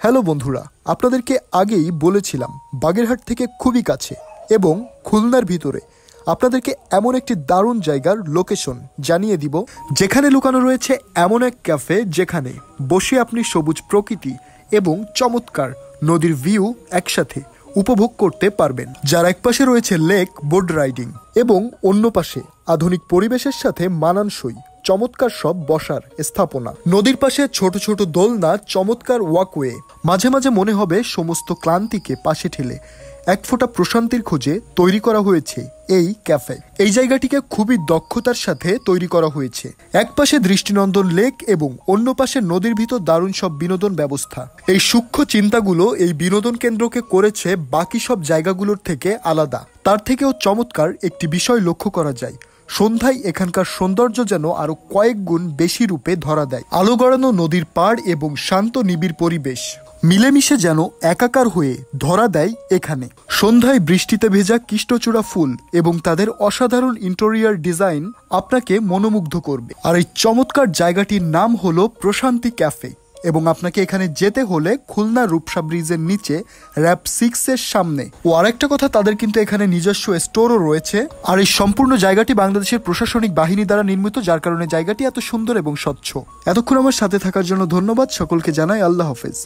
Hello বন্ধুরা, আপনাদেরকে আগেই বলেছিলাম বাগেরহাট থেকে খুবই কাছে এবং খুলনার ভিতরে আপনাদেরকে এমন একটি দারুণ জায়গার লোকেশন জানিয়ে দিব, যেখানে লুকানো রয়েছে এমন এক ক্যাফে যেখানে বসে আপনি সবুজ প্রকৃতি এবং চমৎকার নদীর ভিউ একসাথে উপভোগ করতে পারবেন। যার এক পাশে রয়েছে লেক বোট রাইডিং এবং অন্য পাশে আধুনিক পরিবেশের সাথে মানানসই চমৎকার সব বসার স্থাপনা। নদীর পাশে ছোট ছোট দোলনা, চমৎকার ওয়াকওয়ে। মাঝে মাঝে মনে হবে সমস্ত ক্লান্তিকে পাশে ঠেলে এক ফোঁটা প্রশান্তির খোঁজে তৈরি করা হয়েছে এই ক্যাফে। এই জায়গাটিকে খুবই দক্ষতার সাথে তৈরি করা হয়েছে। এক পাশে দৃষ্টিনন্দন লেক এবং অন্য পাশে নদীর ভিতর দারুণ সব বিনোদন ব্যবস্থা। এই সূক্ষ্ম চিন্তাগুলো এই বিনোদন কেন্দ্রকে করেছে বাকি সব জায়গাগুলোর থেকে আলাদা। তার থেকেও চমৎকার একটি বিষয় লক্ষ্য করা যায়, সন্ধ্যায় এখানকার সৌন্দর্য যেন আরো কয়েক গুণ বেশি রূপে ধরা দেয়। আলো গড়ানো নদীর পাড় এবং শান্ত নিবিড় পরিবেশ মিলেমিশে যেন একাকার হয়ে ধরা দেয় এখানে। সন্ধ্যায় বৃষ্টিতে ভেজা কৃষ্ণচূড়া ফুল এবং তাদের অসাধারণ ইন্টেরিয়র ডিজাইন আপনাকে মনোমুগ্ধ করবে। আর এই চমৎকার জায়গাটির নাম হলো প্রশান্তি ক্যাফে এবং আপনাকে এখানে যেতে হলে খুলনা রূপসা ব্রিজের নিচে র‍্যাব 6 এর সামনে। ও আরেকটা কথা, তাদের কিন্তু এখানে নিজস্ব স্টোরও রয়েছে। আর এই সম্পূর্ণ জায়গাটি বাংলাদেশের প্রশাসনিক বাহিনী দ্বারা নির্মিত, যার কারণে জায়গাটি এত সুন্দর এবং স্বচ্ছ। এতক্ষণ আমার সাথে থাকার জন্য ধন্যবাদ। সকলকে জানাই আল্লাহ হাফেজ।